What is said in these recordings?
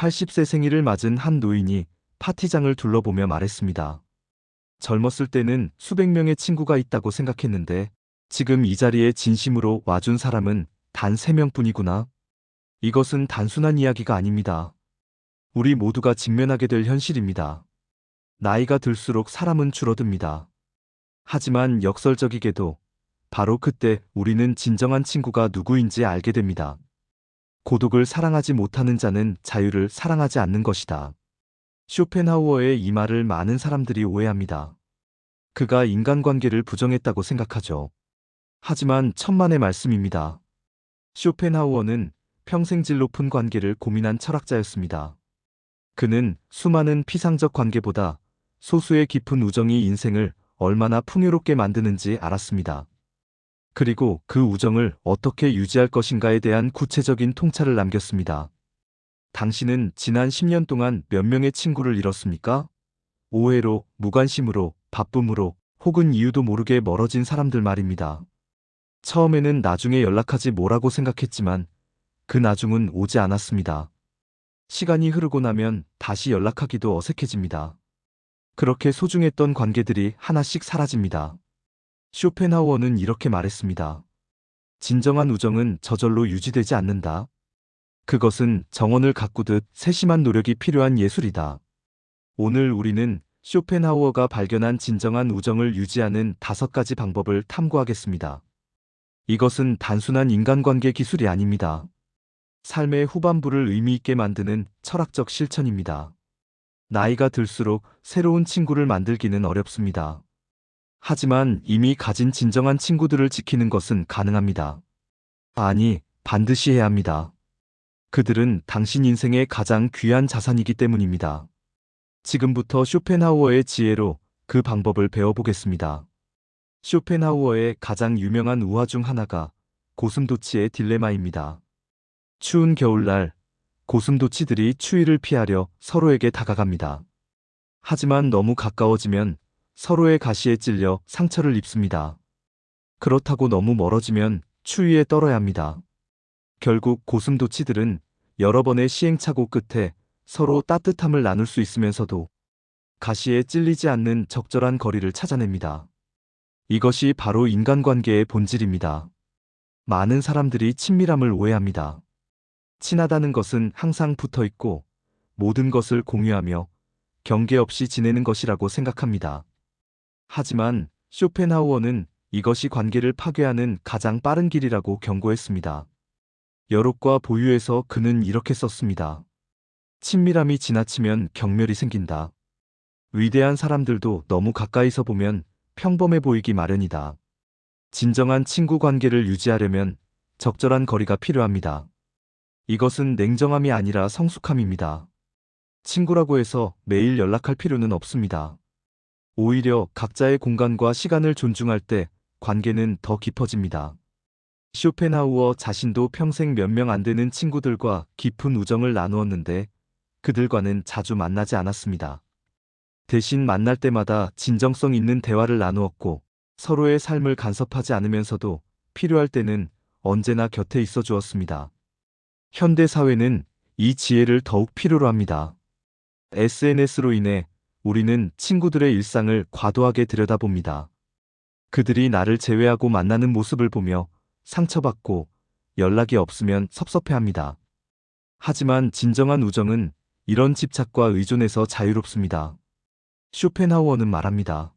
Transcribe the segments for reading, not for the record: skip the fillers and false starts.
80세 생일을 맞은 한 노인이 파티장을 둘러보며 말했습니다. 젊었을 때는 수백 명의 친구가 있다고 생각했는데 지금 이 자리에 진심으로 와준 사람은 단 3명뿐이구나. 이것은 단순한 이야기가 아닙니다. 우리 모두가 직면하게 될 현실입니다. 나이가 들수록 사람은 줄어듭니다. 하지만 역설적이게도 바로 그때 우리는 진정한 친구가 누구인지 알게 됩니다. 고독을 사랑하지 못하는 자는 자유를 사랑하지 않는 것이다. 쇼펜하우어의 이 말을 많은 사람들이 오해합니다. 그가 인간관계를 부정했다고 생각하죠. 하지만 천만의 말씀입니다. 쇼펜하우어는 평생 질 높은 관계를 고민한 철학자였습니다. 그는 수많은 피상적 관계보다 소수의 깊은 우정이 인생을 얼마나 풍요롭게 만드는지 알았습니다. 그리고 그 우정을 어떻게 유지할 것인가에 대한 구체적인 통찰을 남겼습니다. 당신은 지난 10년 동안 몇 명의 친구를 잃었습니까? 오해로, 무관심으로, 바쁨으로, 혹은 이유도 모르게 멀어진 사람들 말입니다. 처음에는 나중에 연락하지 뭐라고 생각했지만 그 나중은 오지 않았습니다. 시간이 흐르고 나면 다시 연락하기도 어색해집니다. 그렇게 소중했던 관계들이 하나씩 사라집니다. 쇼펜하우어는 이렇게 말했습니다. 진정한 우정은 저절로 유지되지 않는다. 그것은 정원을 가꾸듯 세심한 노력이 필요한 예술이다. 오늘 우리는 쇼펜하우어가 발견한 진정한 우정을 유지하는 5가지 방법을 탐구하겠습니다. 이것은 단순한 인간관계 기술이 아닙니다. 삶의 후반부를 의미 있게 만드는 철학적 실천입니다. 나이가 들수록 새로운 친구를 만들기는 어렵습니다. 하지만 이미 가진 진정한 친구들을 지키는 것은 가능합니다. 아니, 반드시 해야 합니다. 그들은 당신 인생의 가장 귀한 자산이기 때문입니다. 지금부터 쇼펜하우어의 지혜로 그 방법을 배워보겠습니다. 쇼펜하우어의 가장 유명한 우화 중 하나가 고슴도치의 딜레마입니다. 추운 겨울날, 고슴도치들이 추위를 피하려 서로에게 다가갑니다. 하지만 너무 가까워지면 서로의 가시에 찔려 상처를 입습니다. 그렇다고 너무 멀어지면 추위에 떨어야 합니다. 결국 고슴도치들은 여러 번의 시행착오 끝에 서로 따뜻함을 나눌 수 있으면서도 가시에 찔리지 않는 적절한 거리를 찾아냅니다. 이것이 바로 인간관계의 본질입니다. 많은 사람들이 친밀함을 오해합니다. 친하다는 것은 항상 붙어 있고 모든 것을 공유하며 경계 없이 지내는 것이라고 생각합니다. 하지만 쇼펜하우어는 이것이 관계를 파괴하는 가장 빠른 길이라고 경고했습니다. 여록과 보유에서 그는 이렇게 썼습니다. 친밀함이 지나치면 경멸이 생긴다. 위대한 사람들도 너무 가까이서 보면 평범해 보이기 마련이다. 진정한 친구 관계를 유지하려면 적절한 거리가 필요합니다. 이것은 냉정함이 아니라 성숙함입니다. 친구라고 해서 매일 연락할 필요는 없습니다. 오히려 각자의 공간과 시간을 존중할 때 관계는 더 깊어집니다. 쇼펜하우어 자신도 평생 몇 명 안 되는 친구들과 깊은 우정을 나누었는데 그들과는 자주 만나지 않았습니다. 대신 만날 때마다 진정성 있는 대화를 나누었고 서로의 삶을 간섭하지 않으면서도 필요할 때는 언제나 곁에 있어 주었습니다. 현대 사회는 이 지혜를 더욱 필요로 합니다. SNS로 인해 우리는 친구들의 일상을 과도하게 들여다봅니다. 그들이 나를 제외하고 만나는 모습을 보며 상처받고 연락이 없으면 섭섭해합니다. 하지만 진정한 우정은 이런 집착과 의존에서 자유롭습니다. 쇼펜하우어는 말합니다.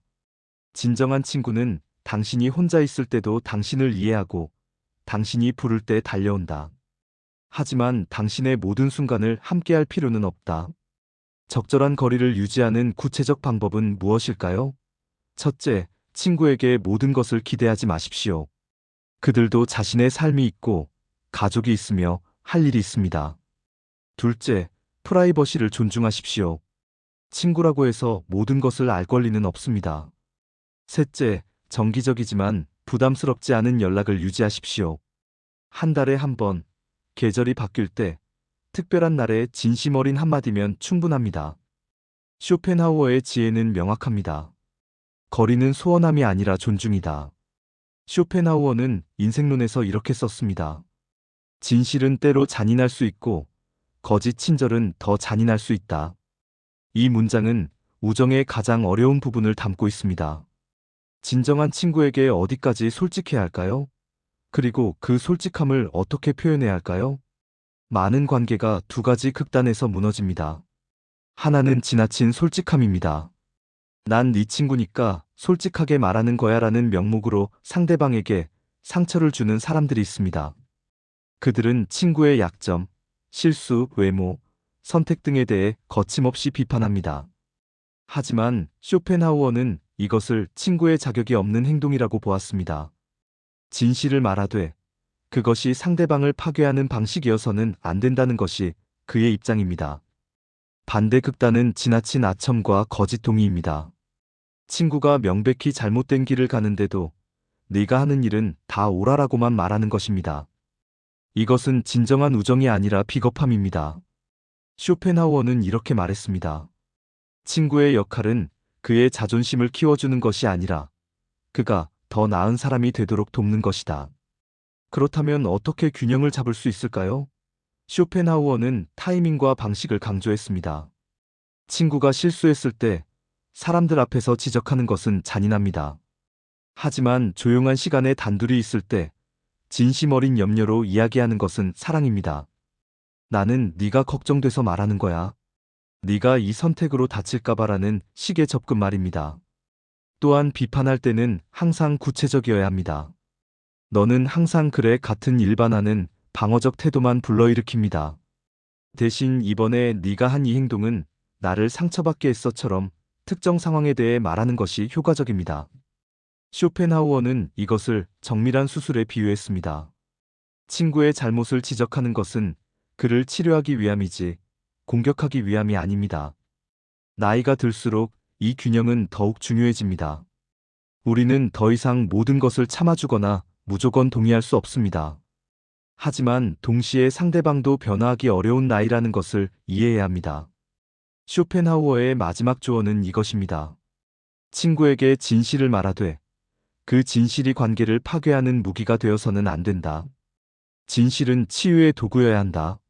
진정한 친구는 당신이 혼자 있을 때도 당신을 이해하고 당신이 부를 때 달려온다. 하지만 당신의 모든 순간을 함께할 필요는 없다. 적절한 거리를 유지하는 구체적 방법은 무엇일까요? 첫째, 친구에게 모든 것을 기대하지 마십시오. 그들도 자신의 삶이 있고 가족이 있으며 할 일이 있습니다. 둘째, 프라이버시를 존중하십시오. 친구라고 해서 모든 것을 알 권리는 없습니다. 셋째, 정기적이지만 부담스럽지 않은 연락을 유지하십시오. 한 달에 한 번, 계절이 바뀔 때, 특별한 날에 진심 어린 한마디면 충분합니다. 쇼펜하우어의 지혜는 명확합니다. 거리는 소원함이 아니라 존중이다. 쇼펜하우어는 인생론에서 이렇게 썼습니다. 진실은 때로 잔인할 수 있고 거짓 친절은 더 잔인할 수 있다. 이 문장은 우정의 가장 어려운 부분을 담고 있습니다. 진정한 친구에게 어디까지 솔직해야 할까요? 그리고 그 솔직함을 어떻게 표현해야 할까요? 많은 관계가 두 가지 극단에서 무너집니다. 하나는 지나친 솔직함입니다. 난 네 친구니까 솔직하게 말하는 거야 라는 명목으로 상대방에게 상처를 주는 사람들이 있습니다. 그들은 친구의 약점, 실수, 외모, 선택 등에 대해 거침없이 비판합니다. 하지만 쇼펜하우어는 이것을 친구의 자격이 없는 행동이라고 보았습니다. 진실을 말하되 그것이 상대방을 파괴하는 방식이어서는 안 된다는 것이 그의 입장입니다. 반대 극단은 지나친 아첨과 거짓 동의입니다. 친구가 명백히 잘못된 길을 가는데도 네가 하는 일은 다 옳아라고만 말하는 것입니다. 이것은 진정한 우정이 아니라 비겁함입니다. 쇼펜하우어는 이렇게 말했습니다. 친구의 역할은 그의 자존심을 키워주는 것이 아니라 그가 더 나은 사람이 되도록 돕는 것이다. 그렇다면 어떻게 균형을 잡을 수 있을까요? 쇼펜하우어는 타이밍과 방식을 강조했습니다. 친구가 실수했을 때 사람들 앞에서 지적하는 것은 잔인합니다. 하지만 조용한 시간에 단둘이 있을 때 진심 어린 염려로 이야기하는 것은 사랑입니다. 나는 네가 걱정돼서 말하는 거야. 네가 이 선택으로 다칠까봐라는 식의 접근 말입니다. 또한 비판할 때는 항상 구체적이어야 합니다. 너는 항상 그래 같은 일반화는 방어적 태도만 불러일으킵니다. 대신 이번에 네가 한 이 행동은 나를 상처받게 했어처럼 특정 상황에 대해 말하는 것이 효과적입니다. 쇼펜하우어는 이것을 정밀한 수술에 비유했습니다. 친구의 잘못을 지적하는 것은 그를 치료하기 위함이지 공격하기 위함이 아닙니다. 나이가 들수록 이 균형은 더욱 중요해집니다. 우리는 더 이상 모든 것을 참아주거나 무조건 동의할 수 없습니다. 하지만 동시에 상대방도 변화하기 어려운 나이라는 것을 이해해야 합니다. 쇼펜하우어의 마지막 조언은 이것입니다. 친구에게 진실을 말하되 그 진실이 관계를 파괴하는 무기가 되어서는 안 된다. 진실은 치유의 도구여야 한다.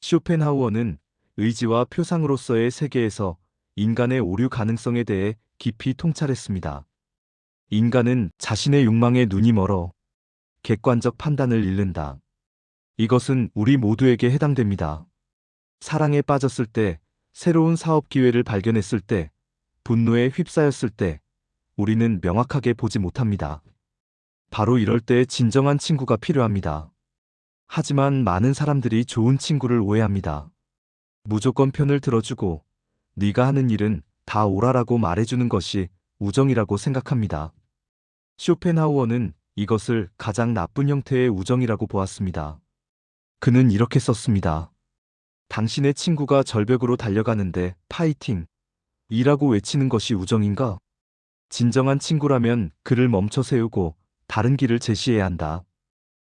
쇼펜하우어는 의지와 표상으로서의 세계에서 인간의 오류 가능성에 대해 깊이 통찰했습니다. 인간은 자신의 욕망에 눈이 멀어 객관적 판단을 잃는다. 이것은 우리 모두에게 해당됩니다. 사랑에 빠졌을 때, 새로운 사업 기회를 발견했을 때, 분노에 휩싸였을 때, 우리는 명확하게 보지 못합니다. 바로 이럴 때 진정한 친구가 필요합니다. 하지만 많은 사람들이 좋은 친구를 오해합니다. 무조건 편을 들어주고 네가 하는 일은 다 옳아라고 말해주는 것이 우정이라고 생각합니다. 쇼펜하우어는 이것을 가장 나쁜 형태의 우정이라고 보았습니다. 그는 이렇게 썼습니다. 당신의 친구가 절벽으로 달려가는데 파이팅! 이라고 외치는 것이 우정인가? 진정한 친구라면 그를 멈춰 세우고 다른 길을 제시해야 한다.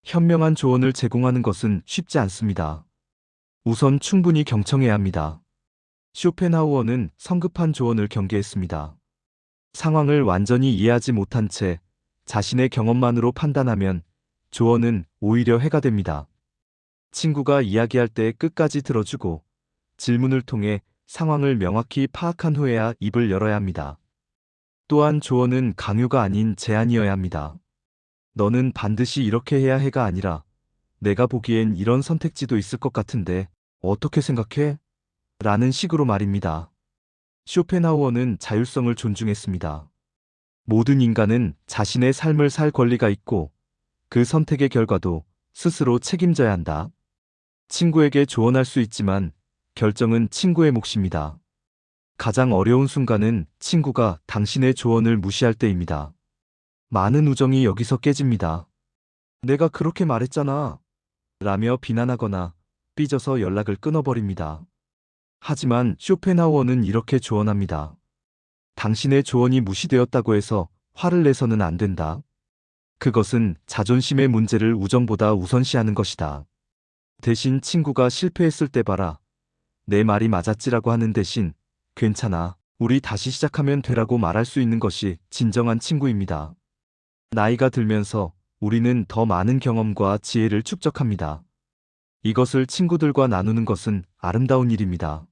현명한 조언을 제공하는 것은 쉽지 않습니다. 우선 충분히 경청해야 합니다. 쇼펜하우어는 성급한 조언을 경계했습니다. 상황을 완전히 이해하지 못한 채 자신의 경험만으로 판단하면 조언은 오히려 해가 됩니다. 친구가 이야기할 때 끝까지 들어주고 질문을 통해 상황을 명확히 파악한 후에야 입을 열어야 합니다. 또한 조언은 강요가 아닌 제안이어야 합니다. 너는 반드시 이렇게 해야 해가 아니라 내가 보기엔 이런 선택지도 있을 것 같은데 어떻게 생각해? 라는 식으로 말입니다. 쇼펜하우어는 자율성을 존중했습니다. 모든 인간은 자신의 삶을 살 권리가 있고 그 선택의 결과도 스스로 책임져야 한다. 친구에게 조언할 수 있지만 결정은 친구의 몫입니다. 가장 어려운 순간은 친구가 당신의 조언을 무시할 때입니다. 많은 우정이 여기서 깨집니다. 내가 그렇게 말했잖아. 라며 비난하거나 삐져서 연락을 끊어버립니다. 하지만 쇼펜하우어는 이렇게 조언합니다. 당신의 조언이 무시되었다고 해서 화를 내서는 안 된다. 그것은 자존심의 문제를 우정보다 우선시하는 것이다. 대신 친구가 실패했을 때 봐라. 내 말이 맞았지라고 하는 대신 괜찮아. 우리 다시 시작하면 되라고 말할 수 있는 것이 진정한 친구입니다. 나이가 들면서 우리는 더 많은 경험과 지혜를 축적합니다. 이것을 친구들과 나누는 것은 아름다운 일입니다.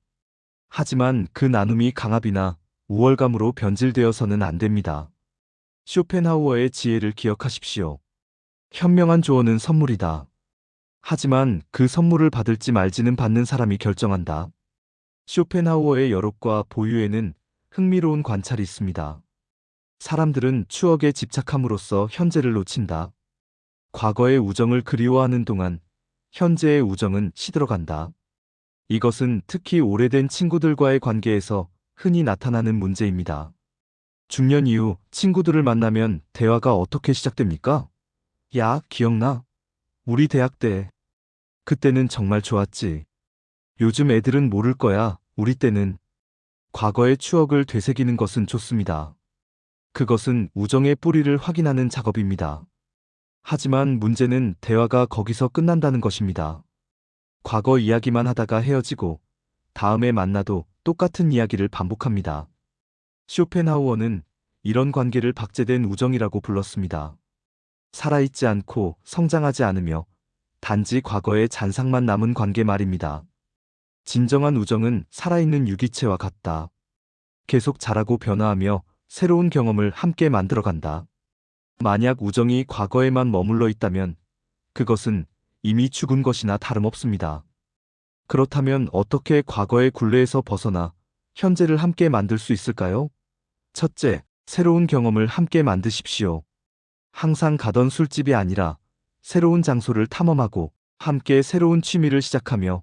하지만 그 나눔이 강압이나 우월감으로 변질되어서는 안 됩니다. 쇼펜하우어의 지혜를 기억하십시오. 현명한 조언은 선물이다. 하지만 그 선물을 받을지 말지는 받는 사람이 결정한다. 쇼펜하우어의 여록과 보유에는 흥미로운 관찰이 있습니다. 사람들은 추억에 집착함으로써 현재를 놓친다. 과거의 우정을 그리워하는 동안 현재의 우정은 시들어간다. 이것은 특히 오래된 친구들과의 관계에서 흔히 나타나는 문제입니다. 중년 이후 친구들을 만나면 대화가 어떻게 시작됩니까? 야, 기억나? 우리 대학 때. 그때는 정말 좋았지. 요즘 애들은 모를 거야. 우리 때는. 과거의 추억을 되새기는 것은 좋습니다. 그것은 우정의 뿌리를 확인하는 작업입니다. 하지만 문제는 대화가 거기서 끝난다는 것입니다. 과거 이야기만 하다가 헤어지고 다음에 만나도 똑같은 이야기를 반복합니다. 쇼펜하우어는 이런 관계를 박제된 우정이라고 불렀습니다. 살아있지 않고 성장하지 않으며 단지 과거의 잔상만 남은 관계 말입니다. 진정한 우정은 살아있는 유기체와 같다. 계속 자라고 변화하며 새로운 경험을 함께 만들어간다. 만약 우정이 과거에만 머물러 있다면 그것은 이미 죽은 것이나 다름없습니다. 그렇다면 어떻게 과거의 굴레에서 벗어나 현재를 함께 만들 수 있을까요? 첫째, 새로운 경험을 함께 만드십시오. 항상 가던 술집이 아니라 새로운 장소를 탐험하고 함께 새로운 취미를 시작하며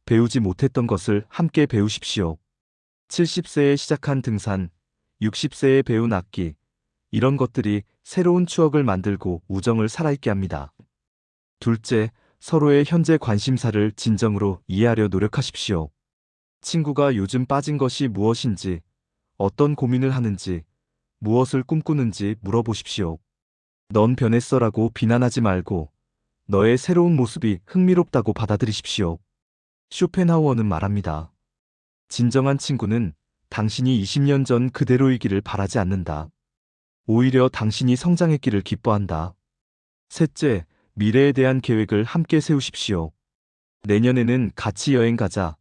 배우지 못했던 것을 함께 배우십시오. 70세에 시작한 등산, 60세에 배운 악기, 이런 것들이 새로운 추억을 만들고 우정을 살아있게 합니다. 둘째, 서로의 현재 관심사를 진정으로 이해하려 노력하십시오. 친구가 요즘 빠진 것이 무엇인지, 어떤 고민을 하는지, 무엇을 꿈꾸는지 물어보십시오. 넌 변했어라고 비난하지 말고 너의 새로운 모습이 흥미롭다고 받아들이십시오. 쇼펜하우어는 말합니다. 진정한 친구는 당신이 20년 전 그대로이기를 바라지 않는다. 오히려 당신이 성장했기를 기뻐한다. 셋째, 미래에 대한 계획을 함께 세우십시오. 내년에는 같이 여행 가자.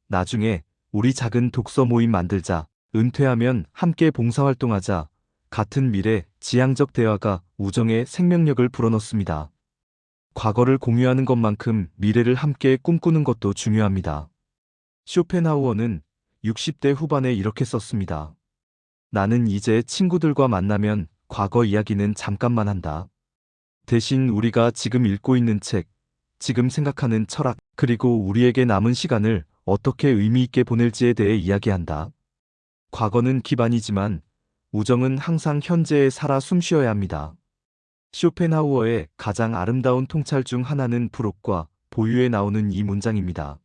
나중에 우리 작은 독서 모임 만들자. 은퇴하면 함께 봉사활동하자. 같은 미래, 지향적 대화가 우정에 생명력을 불어넣습니다. 과거를 공유하는 것만큼 미래를 함께 꿈꾸는 것도 중요합니다. 쇼펜하우어는 60대 후반에 이렇게 썼습니다. 나는 이제 친구들과 만나면 과거 이야기는 잠깐만 한다. 대신 우리가 지금 읽고 있는 책, 지금 생각하는 철학, 그리고 우리에게 남은 시간을 어떻게 의미 있게 보낼지에 대해 이야기한다. 과거는 기반이지만 우정은 항상 현재에 살아 숨쉬어야 합니다. 쇼펜하우어의 가장 아름다운 통찰 중 하나는 부록과 보유에 나오는 이 문장입니다.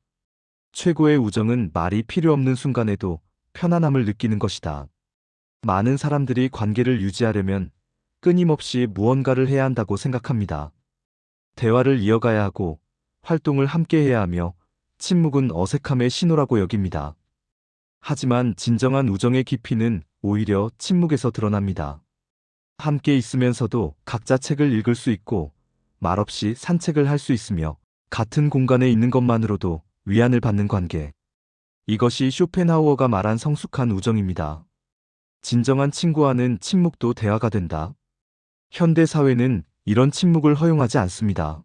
최고의 우정은 말이 필요 없는 순간에도 편안함을 느끼는 것이다. 많은 사람들이 관계를 유지하려면 끊임없이 무언가를 해야 한다고 생각합니다. 대화를 이어가야 하고 활동을 함께 해야 하며 침묵은 어색함의 신호라고 여깁니다. 하지만 진정한 우정의 깊이는 오히려 침묵에서 드러납니다. 함께 있으면서도 각자 책을 읽을 수 있고 말없이 산책을 할 수 있으며 같은 공간에 있는 것만으로도 위안을 받는 관계. 이것이 쇼펜하우어가 말한 성숙한 우정입니다. 진정한 친구와는 침묵도 대화가 된다. 현대 사회는 이런 침묵을 허용하지 않습니다.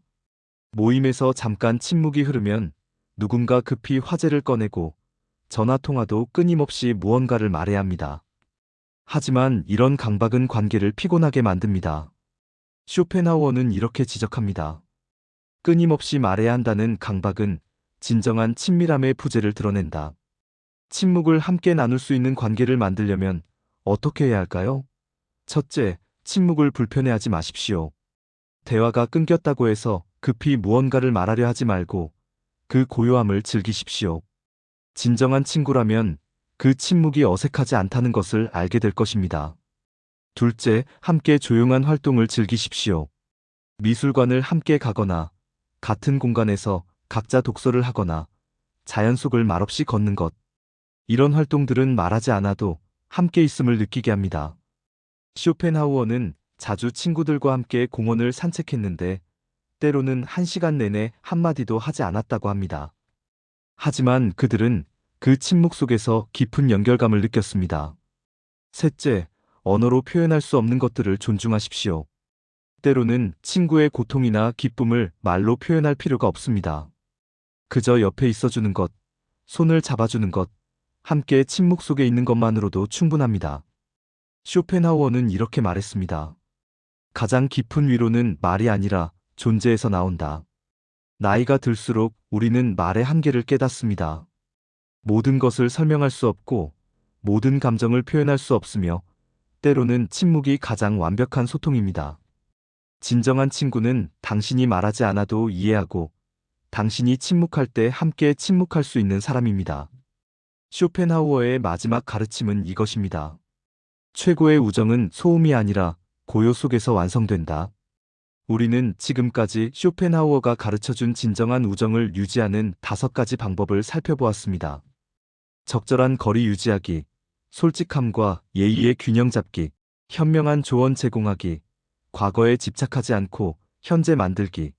모임에서 잠깐 침묵이 흐르면 누군가 급히 화제를 꺼내고 전화통화도 끊임없이 무언가를 말해야 합니다. 하지만 이런 강박은 관계를 피곤하게 만듭니다. 쇼펜하우어는 이렇게 지적합니다. 끊임없이 말해야 한다는 강박은 진정한 친밀함의 부재를 드러낸다. 침묵을 함께 나눌 수 있는 관계를 만들려면 어떻게 해야 할까요? 첫째, 침묵을 불편해하지 마십시오. 대화가 끊겼다고 해서 급히 무언가를 말하려 하지 말고 그 고요함을 즐기십시오. 진정한 친구라면 그 침묵이 어색하지 않다는 것을 알게 될 것입니다. 둘째, 함께 조용한 활동을 즐기십시오. 미술관을 함께 가거나 같은 공간에서 각자 독서를 하거나 자연 속을 말없이 걷는 것. 이런 활동들은 말하지 않아도 함께 있음을 느끼게 합니다. 쇼펜하우어는 자주 친구들과 함께 공원을 산책했는데 때로는 1시간 내내 한마디도 하지 않았다고 합니다. 하지만 그들은 그 침묵 속에서 깊은 연결감을 느꼈습니다. 셋째, 언어로 표현할 수 없는 것들을 존중하십시오. 때로는 친구의 고통이나 기쁨을 말로 표현할 필요가 없습니다. 그저 옆에 있어주는 것, 손을 잡아주는 것, 함께 침묵 속에 있는 것만으로도 충분합니다. 쇼펜하우어는 이렇게 말했습니다. 가장 깊은 위로는 말이 아니라 존재에서 나온다. 나이가 들수록 우리는 말의 한계를 깨닫습니다. 모든 것을 설명할 수 없고 모든 감정을 표현할 수 없으며 때로는 침묵이 가장 완벽한 소통입니다. 진정한 친구는 당신이 말하지 않아도 이해하고 당신이 침묵할 때 함께 침묵할 수 있는 사람입니다. 쇼펜하우어의 마지막 가르침은 이것입니다. 최고의 우정은 소음이 아니라 고요 속에서 완성된다. 우리는 지금까지 쇼펜하우어가 가르쳐준 진정한 우정을 유지하는 5가지 방법을 살펴보았습니다. 적절한 거리 유지하기, 솔직함과 예의의 균형 잡기, 현명한 조언 제공하기, 과거에 집착하지 않고 현재 만들기,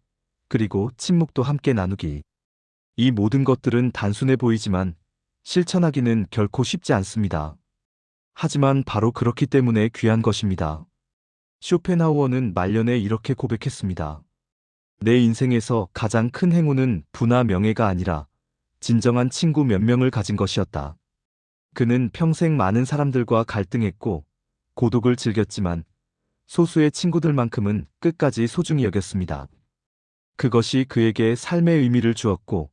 그리고 침묵도 함께 나누기. 이 모든 것들은 단순해 보이지만 실천하기는 결코 쉽지 않습니다. 하지만 바로 그렇기 때문에 귀한 것입니다. 쇼펜하우어는 말년에 이렇게 고백했습니다. 내 인생에서 가장 큰 행운은 부나 명예가 아니라 진정한 친구 몇 명을 가진 것이었다. 그는 평생 많은 사람들과 갈등했고 고독을 즐겼지만 소수의 친구들만큼은 끝까지 소중히 여겼습니다. 그것이 그에게 삶의 의미를 주었고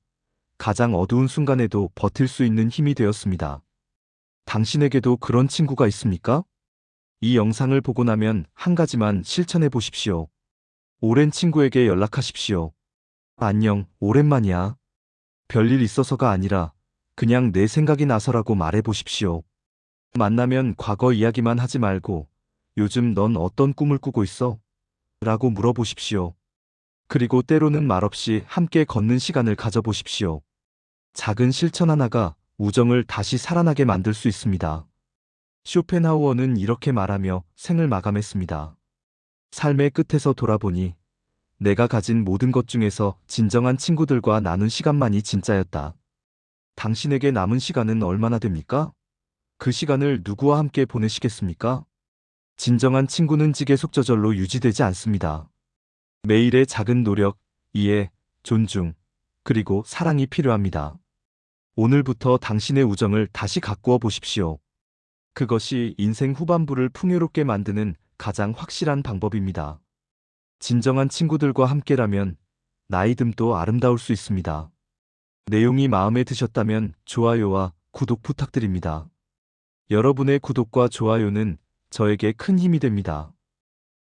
가장 어두운 순간에도 버틸 수 있는 힘이 되었습니다. 당신에게도 그런 친구가 있습니까? 이 영상을 보고 나면 한 가지만 실천해 보십시오. 오랜 친구에게 연락하십시오. 안녕, 오랜만이야. 별일 있어서가 아니라 그냥 내 생각이 나서라고 말해 보십시오. 만나면 과거 이야기만 하지 말고 요즘 넌 어떤 꿈을 꾸고 있어? 라고 물어보십시오. 그리고 때로는 말없이 함께 걷는 시간을 가져보십시오. 작은 실천 하나가 우정을 다시 살아나게 만들 수 있습니다. 쇼펜하우어는 이렇게 말하며 생을 마감했습니다. 삶의 끝에서 돌아보니 내가 가진 모든 것 중에서 진정한 친구들과 나눈 시간만이 진짜였다. 당신에게 남은 시간은 얼마나 됩니까? 그 시간을 누구와 함께 보내시겠습니까? 진정한 친구는 지계속 저절로 유지되지 않습니다. 매일의 작은 노력, 이해, 존중, 그리고 사랑이 필요합니다. 오늘부터 당신의 우정을 다시 가꾸어 보십시오. 그것이 인생 후반부를 풍요롭게 만드는 가장 확실한 방법입니다. 진정한 친구들과 함께라면 나이듦도 아름다울 수 있습니다. 내용이 마음에 드셨다면 좋아요와 구독 부탁드립니다. 여러분의 구독과 좋아요는 저에게 큰 힘이 됩니다.